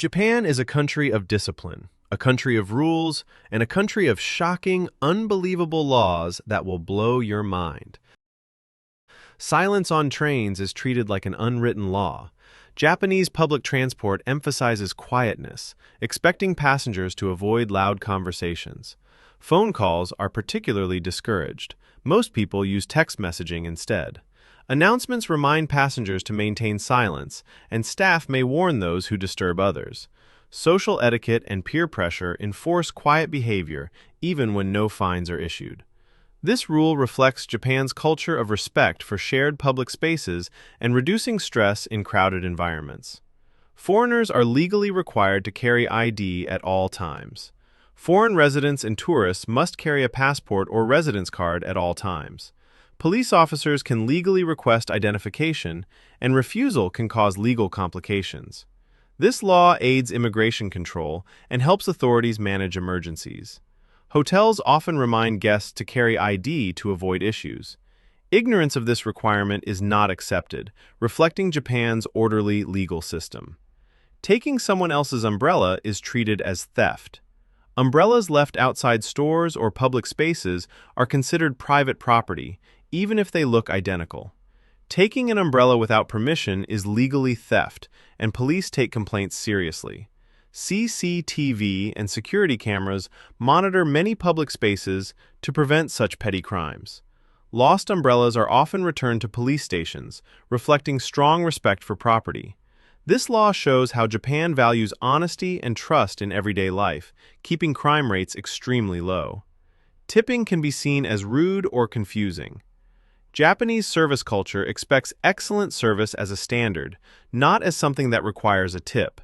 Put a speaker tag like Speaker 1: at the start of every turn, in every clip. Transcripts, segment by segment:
Speaker 1: Japan is a country of discipline, a country of rules, and a country of shocking, unbelievable laws that will blow your mind. Silence on trains is treated like an unwritten law. Japanese public transport emphasizes quietness, expecting passengers to avoid loud conversations. Phone calls are particularly discouraged. Most people use text messaging instead. Announcements remind passengers to maintain silence, and staff may warn those who disturb others. Social etiquette and peer pressure enforce quiet behavior even when no fines are issued. This rule reflects Japan's culture of respect for shared public spaces and reducing stress in crowded environments. Foreigners are legally required to carry ID at all times. Foreign residents and tourists must carry a passport or residence card at all times. Police officers can legally request identification, and refusal can cause legal complications. This law aids immigration control and helps authorities manage emergencies. Hotels often remind guests to carry ID to avoid issues. Ignorance of this requirement is not accepted, reflecting Japan's orderly legal system. Taking someone else's umbrella is treated as theft. Umbrellas left outside stores or public spaces are considered private property, even if they look identical. Taking an umbrella without permission is legally theft, and police take complaints seriously. CCTV and security cameras monitor many public spaces to prevent such petty crimes. Lost umbrellas are often returned to police stations, reflecting strong respect for property. This law shows how Japan values honesty and trust in everyday life, keeping crime rates extremely low. Tipping can be seen as rude or confusing. Japanese service culture expects excellent service as a standard, not as something that requires a tip.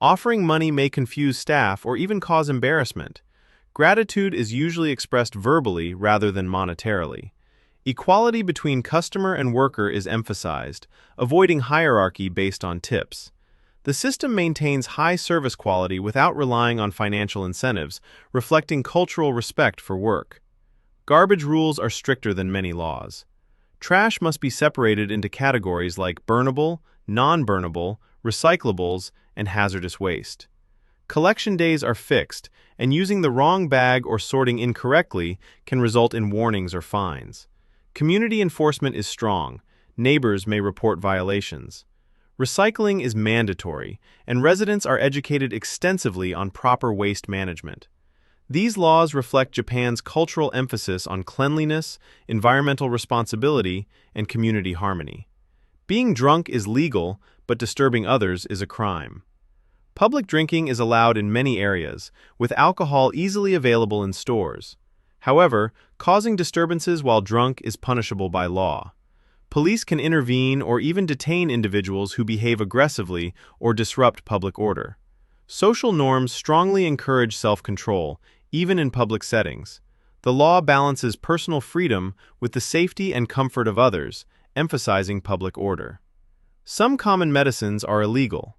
Speaker 1: Offering money may confuse staff or even cause embarrassment. Gratitude is usually expressed verbally rather than monetarily. Equality between customer and worker is emphasized, avoiding hierarchy based on tips. The system maintains high service quality without relying on financial incentives, reflecting cultural respect for work. Garbage rules are stricter than many laws. Trash must be separated into categories like burnable, non-burnable, recyclables, and hazardous waste. Collection days are fixed, and using the wrong bag or sorting incorrectly can result in warnings or fines. Community enforcement is strong. Neighbors may report violations. Recycling is mandatory, and residents are educated extensively on proper waste management. These laws reflect Japan's cultural emphasis on cleanliness, environmental responsibility, and community harmony. Being drunk is legal, but disturbing others is a crime. Public drinking is allowed in many areas, with alcohol easily available in stores. However, causing disturbances while drunk is punishable by law. Police can intervene or even detain individuals who behave aggressively or disrupt public order. Social norms strongly encourage self-control, even in public settings. The law balances personal freedom with the safety and comfort of others, emphasizing public order. Some common medicines are illegal.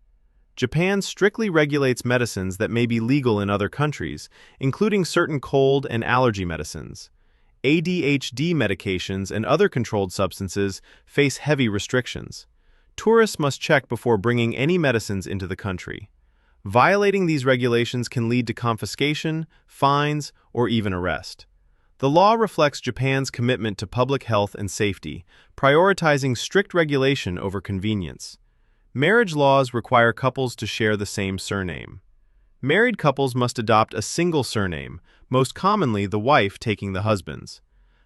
Speaker 1: Japan strictly regulates medicines that may be legal in other countries, including certain cold and allergy medicines. ADHD medications and other controlled substances face heavy restrictions. Tourists must check before bringing any medicines into the country. Violating these regulations can lead to confiscation, fines, or even arrest. The law reflects Japan's commitment to public health and safety, prioritizing strict regulation over convenience. Marriage laws require couples to share the same surname. Married couples must adopt a single surname, most commonly the wife taking the husband's.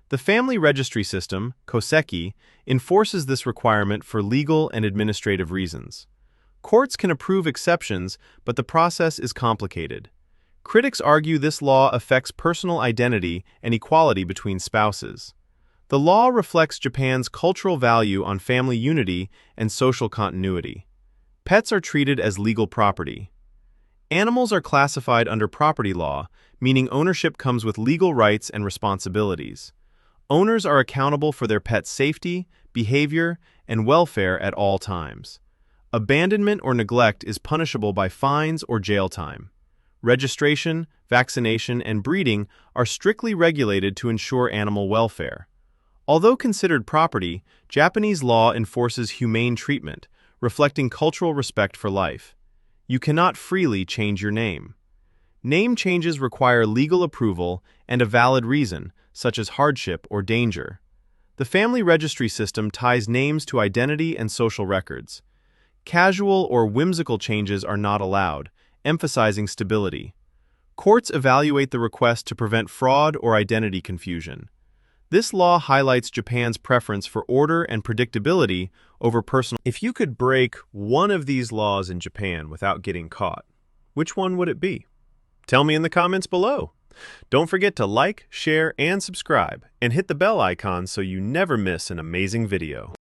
Speaker 1: The family registry system, koseki, enforces this requirement for legal and administrative reasons. Courts can approve exceptions, but the process is complicated. Critics argue this law affects personal identity and equality between spouses. The law reflects Japan's cultural value on family unity and social continuity. Pets are treated as legal property. Animals are classified under property law, meaning ownership comes with legal rights and responsibilities. Owners are accountable for their pet's safety, behavior, and welfare at all times. Abandonment or neglect is punishable by fines or jail time. Registration, vaccination, and breeding are strictly regulated to ensure animal welfare. Although considered property, Japanese law enforces humane treatment, reflecting cultural respect for life. You cannot freely change your name. Name changes require legal approval and a valid reason, such as hardship or danger. The family registry system ties names to identity and social records. Casual or whimsical changes are not allowed, emphasizing stability. Courts evaluate the request to prevent fraud or identity confusion. This law highlights Japan's preference for order and predictability over personal. If you could break one of these laws in Japan without getting caught, which one would it be? Tell me in the comments below. Don't forget to like, share, and subscribe, and hit the bell icon so you never miss an amazing video.